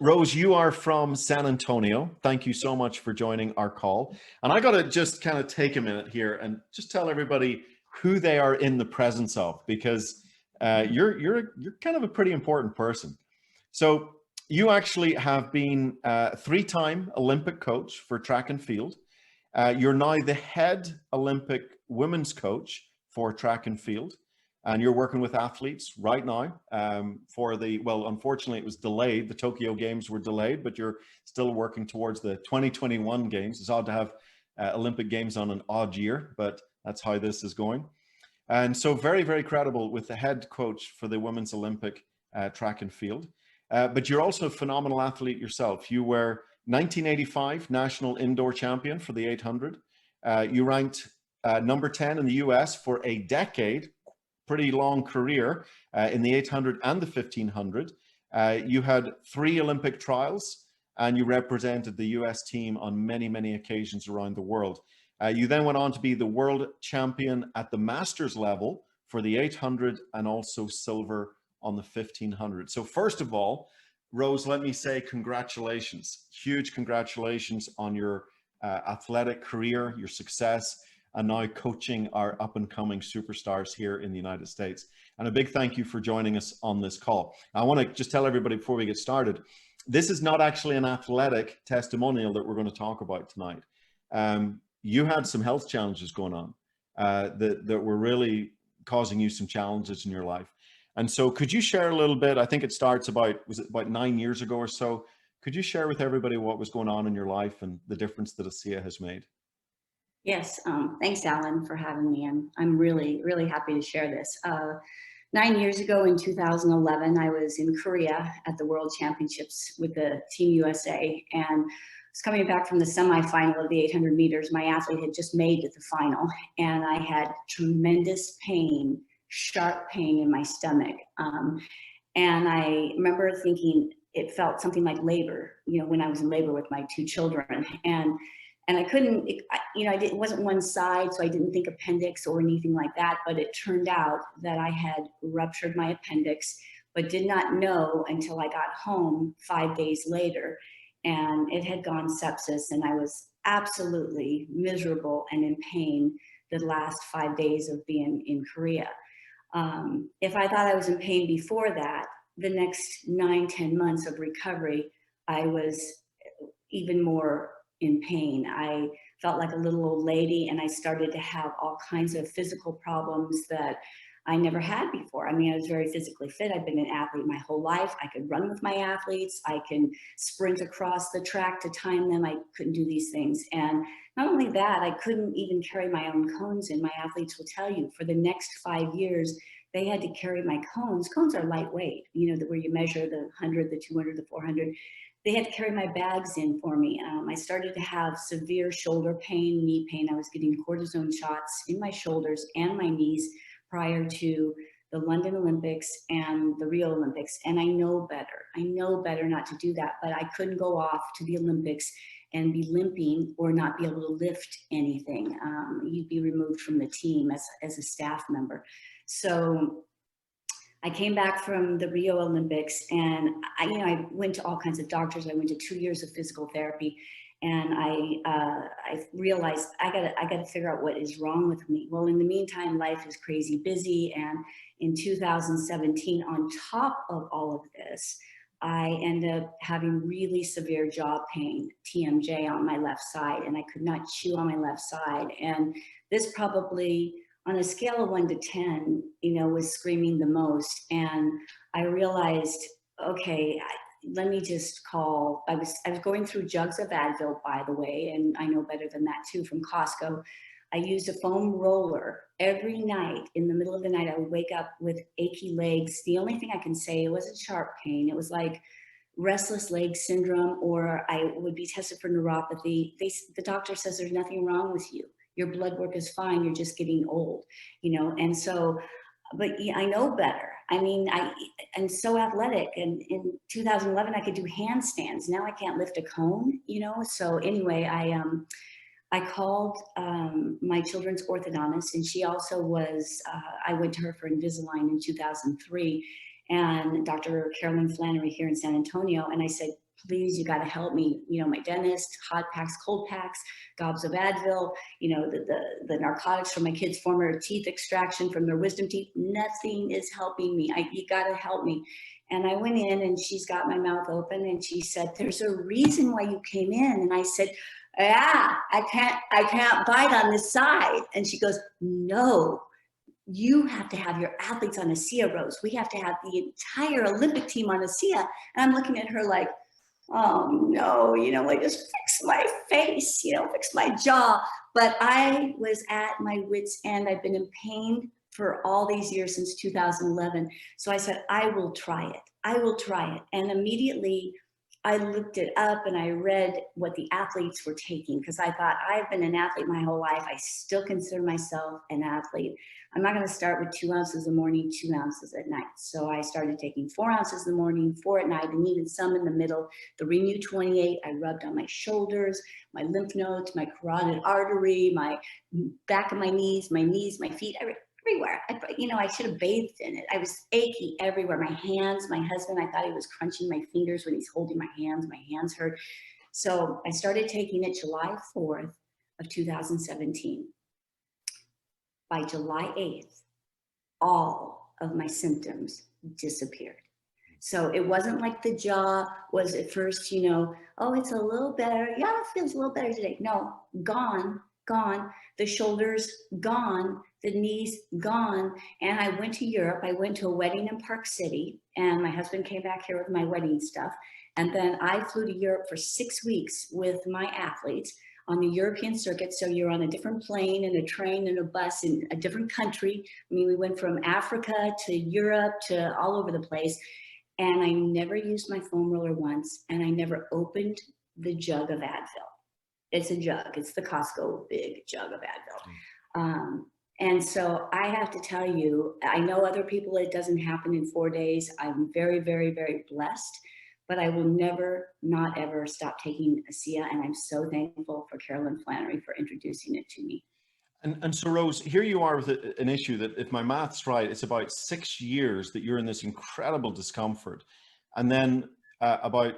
Rose, you are from San Antonio. Thank you so much for joining our call. And I got to just kind of take a minute here and just tell everybody who they are in the presence of, because you're kind of a pretty important person. So you actually have been a three-time Olympic coach for track and field. You're now the head Olympic women's coach for track and field. And you're working with athletes right now for well, unfortunately, it was delayed. The Tokyo Games were delayed, but you're still working towards the 2021 Games. It's odd to have Olympic Games on an odd year, but that's how this is going. And so very, very credible with the head coach for the Women's Olympic track and field. But you're also a phenomenal athlete yourself. You were 1985 national indoor champion for the 800. You ranked number 10 in the US for a decade. Pretty long career in the 800 and the 1500. You had 3 Olympic trials and you represented the US team on many, many occasions around the world. You then went on to be the world champion at the masters level for the 800 and also silver on the 1500. So first of all, Rose, let me say congratulations, huge congratulations on your athletic career, your success, and now coaching our up-and-coming superstars here in the United States. And a big thank you for joining us on this call. I want to just tell everybody before we get started, this is not actually an athletic testimonial that we're going to talk about tonight. You had some health challenges going on that were really causing you some challenges in your life. And so could you share a little bit, I think it starts about, was it about 9 years ago or so? Could you share with everybody what was going on in your life and the difference that ASEA has made? Yes, thanks, Alan, for having me. I'm really, really happy to share this. 9 years ago in 2011, I was in Korea at the World Championships with the Team USA, and I was coming back from the semifinal of the 800 meters. My athlete had just made it to the final, and I had tremendous pain, sharp pain in my stomach. And I remember thinking it felt something like labor, you know, when I was in labor with my 2 children. And I couldn't, it wasn't one side, so I didn't think appendix or anything like that, but it turned out that I had ruptured my appendix, but did not know until I got home 5 days later, and it had gone sepsis, and I was absolutely miserable and in pain the last 5 days of being in Korea. If I thought I was in pain before that, the next 9-10 months of recovery, I was even more in pain. I felt like a little old lady, and I started to have all kinds of physical problems that I never had before. I mean, I was very physically fit. I've been an athlete my whole life. I could run with my athletes. I can sprint across the track to time them. I couldn't do these things. And not only that, I couldn't even carry my own cones in. My athletes will tell you for the next 5 years, they had to carry my cones. Cones are lightweight, you know, where you measure the 100, the 200, the 400. They had to carry my bags in for me. I started to have severe shoulder pain, knee pain. I was getting cortisone shots in my shoulders and my knees prior to the London Olympics and the Rio Olympics. And I know better not to do that, but I couldn't go off to the Olympics and be limping or not be able to lift anything. You'd be removed from the team as a staff member. So I came back from the Rio Olympics, and I went to all kinds of doctors. I went to 2 years of physical therapy, and I realized I gotta figure out what is wrong with me. Well, in the meantime, life is crazy busy, and in 2017, on top of all of this, I ended up having really severe jaw pain, TMJ, on my left side, and I could not chew on my left side. And this probably, on a scale of 1 to 10, was screaming the most. And I realized, okay, let me just call. I was going through jugs of Advil, by the way, and I know better than that too, from Costco. I used a foam roller every night. In the middle of the night, I would wake up with achy legs. The only thing I can say, it wasn't sharp pain. It was like restless leg syndrome, or I would be tested for neuropathy. The doctor says there's nothing wrong with you. Your blood work is fine. You're just getting old, and so, but yeah, I know better. I mean, I'm so athletic, and in 2011, I could do handstands. Now I can't lift a cone, So anyway, I called my children's orthodontist, and she also was, I went to her for Invisalign in 2003. and Dr. Carolyn Flannery here in San Antonio. And I said, please, you got to help me. You know, my dentist, hot packs, cold packs, gobs of Advil, you know, the narcotics from my kids' former teeth extraction from their wisdom teeth. Nothing is helping me. You got to help me. And I went in and she's got my mouth open and she said, there's a reason why you came in. And I said, yeah, I can't bite on this side. And she goes, no, you have to have your athletes on ASEA, Rose. We have to have the entire Olympic team on ASEA. And I'm looking at her like, oh no, you know, like just fix my face, you know, fix my jaw. But I was at my wit's end. I've been in pain for all these years since 2011. So I said, I will try it. I will try it. And immediately I looked it up and I read what the athletes were taking because I thought I've been an athlete my whole life. I still consider myself an athlete. I'm not going to start with 2 ounces in the morning, 2 ounces at night. So I started taking 4 ounces in the morning, 4 at night, and even some in the middle. The Renew 28, I rubbed on my shoulders, my lymph nodes, my carotid artery, my back of my knees, my feet, everywhere. You know, I should have bathed in it. I was achy everywhere. My hands, my husband, I thought he was crunching my fingers when he's holding my hands hurt. So I started taking it July 4th of 2017. By July 8th, all of my symptoms disappeared. So it wasn't like the jaw was at first, you know, oh, it's a little better. Yeah, it feels a little better today. No, gone. The shoulders, gone. The knees, gone. And I went to Europe. I went to a wedding in Park City, and my husband came back here with my wedding stuff. And then I flew to Europe for 6 weeks with my athletes on the European circuit. So you're on a different plane and a train and a bus in a different country. I mean, we went from Africa to Europe to all over the place. And I never used my foam roller once. And I never opened the jug of Advil. It's a jug. It's the Costco big jug of Advil. And so I have to tell you, I know other people, it doesn't happen in 4 days. I'm very, very, very blessed. But I will never, not ever stop taking ASEA. And I'm so thankful for Carolyn Flannery for introducing it to me. And so Rose, here you are with an issue that, if my math's right, it's about 6 years that you're in this incredible discomfort. And then about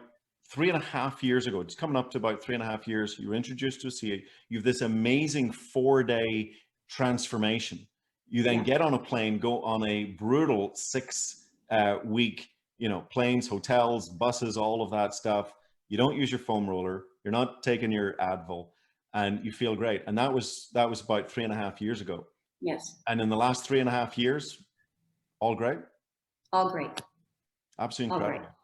3.5 years ago, it's coming up to about 3.5 years, you were introduced to ASEA. You have this amazing 4-day transformation. You then get on a plane, go on a brutal 6-week, you know, planes, hotels, buses, all of that stuff. You don't use your foam roller. You're not taking your Advil, and you feel great. And that was about 3.5 years ago. Yes. And in the last 3.5 years, all great. All great. Absolutely All incredible. great.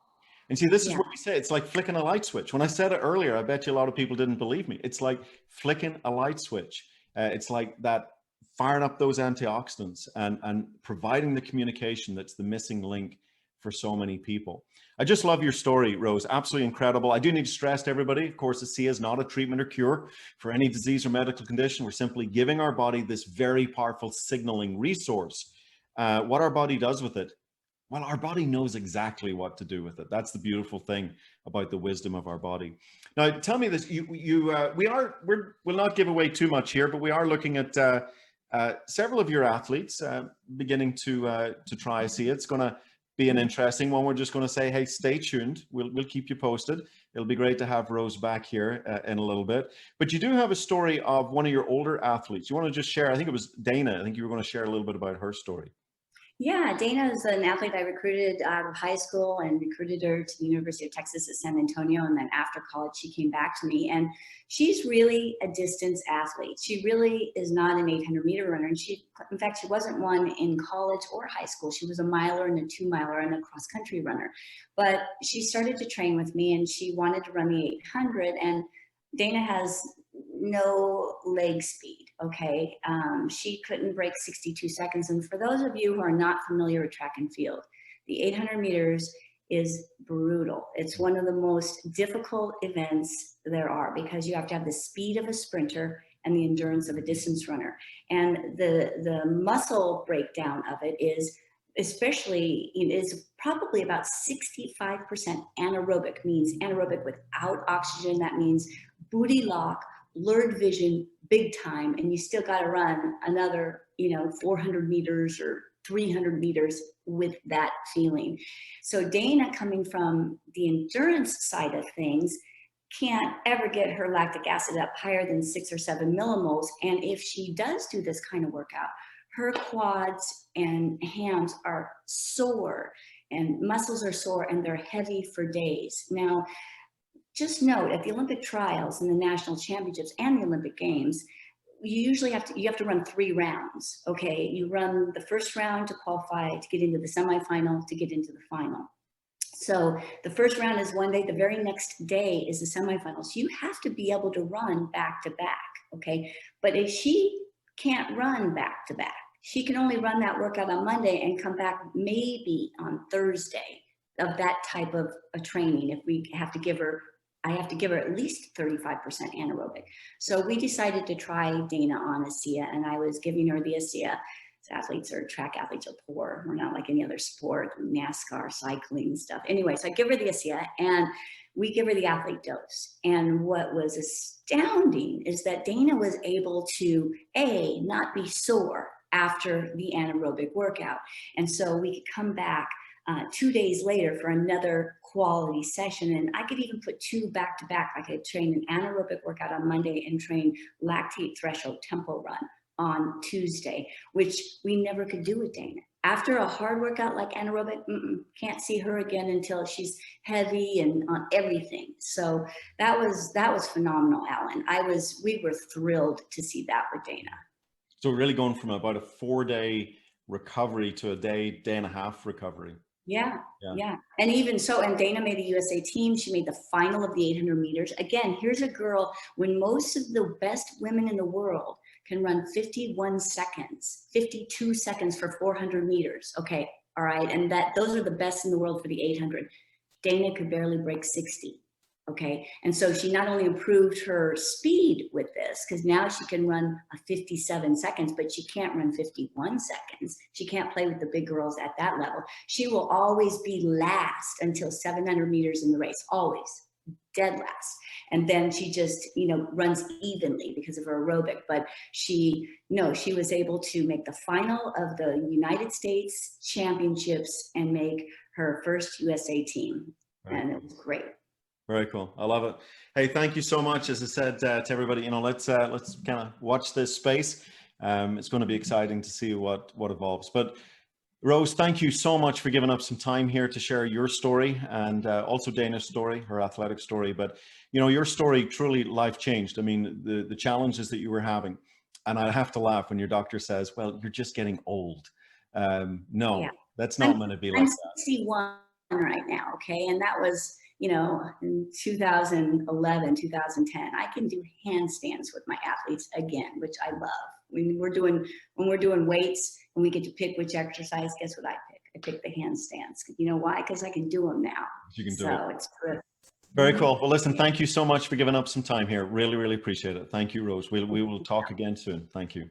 And see, this is what we say. It's like flicking a light switch. When I said it earlier, I bet you a lot of people didn't believe me. It's like flicking a light switch. It's like that, firing up those antioxidants and providing the communication that's the missing link for so many people. I just love your story, Rose. Absolutely incredible. I do need to stress to everybody, of course, ASEA is not a treatment or cure for any disease or medical condition. We're simply giving our body this very powerful signaling resource. What our body does with it, well, our body knows exactly what to do with it. That's the beautiful thing about the wisdom of our body. Now, tell me this, we'll not give away too much here, but we are looking at several of your athletes beginning to try ASEA. It's going to be an interesting one. We're just going to say, hey, stay tuned. We'll keep you posted. It'll be great to have Rose back here in a little bit. But you do have a story of one of your older athletes. You want to just share? I think it was Dana. I think you were going to share a little bit about her story. Yeah, Dana is an athlete I recruited out of high school and recruited her to the University of Texas at San Antonio. And then after college, she came back to me. And she's really a distance athlete. She really is not an 800-meter runner. And in fact, she wasn't one in college or high school. She was a miler and a 2-miler and a cross-country runner. But she started to train with me and she wanted to run the 800. And Dana has no leg speed, okay? She couldn't break 62 seconds. And for those of you who are not familiar with track and field, the 800 meters is brutal. It's one of the most difficult events there are because you have to have the speed of a sprinter and the endurance of a distance runner. And the muscle breakdown of it is probably about 65% anaerobic, means anaerobic without oxygen. That means booty lock, blurred vision, big time, and you still got to run another, 400 meters or 300 meters with that feeling. So Dana, coming from the endurance side of things, can't ever get her lactic acid up higher than 6 or 7 millimoles. And if she does do this kind of workout, her quads and hams are sore and muscles are sore and they're heavy for days. Now, just note, at the Olympic trials and the national championships and the Olympic games, you usually have to run 3 rounds. Okay, you run the first round to qualify to get into the semifinal, to get into the final. So the first round is one day, the very next day is the semifinals. You have to be able to run back to back, okay? But if she can't run back to back, she can only run that workout on Monday and come back maybe on Thursday of that type of a training. If we have to give her, I have to give her at least 35% anaerobic. So we decided to try Dana on ASEA, and I was giving her the ASEA. Athletes or track athletes are poor. We're not like any other sport, NASCAR, cycling stuff. Anyway, so I give her the ASEA and we give her the athlete dose. And what was astounding is that Dana was able to, A, not be sore after the anaerobic workout. And so we could come back 2 days later for another quality session. And I could even put 2 back to back. I could train an anaerobic workout on Monday and train lactate threshold tempo run on Tuesday, which we never could do with Dana. After a hard workout like anaerobic, can't see her again until she's heavy and on everything. So that was phenomenal, Alan. We were thrilled to see that with Dana. So really going from about a 4-day recovery to a day and a half recovery. Yeah. And even so, and Dana made the USA team. She made the final of the 800 meters. Again, here's a girl, when most of the best women in the world can run 51 seconds, 52 seconds for 400 meters. Okay, all right. And those are the best in the world for the 800. Dana could barely break 60. Okay, and so she not only improved her speed with this, because now she can run a 57 seconds, but she can't run 51 seconds. She can't play with the big girls at that level. She will always be last until 700 meters in the race, always dead last. And then she just, runs evenly because of her aerobic. But she was able to make the final of the United States Championships and make her first USA team. Right. And it was great. Very cool. I love it. Hey, thank you so much. As I said to everybody, let's kind of watch this space. It's going to be exciting to see what evolves. But Rose, thank you so much for giving up some time here to share your story and also Dana's story, her athletic story. But, your story truly life changed. I mean, the challenges that you were having. And I have to laugh when your doctor says, well, you're just getting old. No, yeah. That's not going to be like that. I'm 61 right now, okay? And that was, in 2011, 2010. I can do handstands with my athletes again, which I love. When we're doing weights and we get to pick which exercise, guess what I pick? I pick the handstands. You know why? Because I can do them now. You can do it. So it's good. Very cool. Well, listen, thank you so much for giving up some time here. Really, really appreciate it. Thank you, Rose. We will talk again soon. Thank you.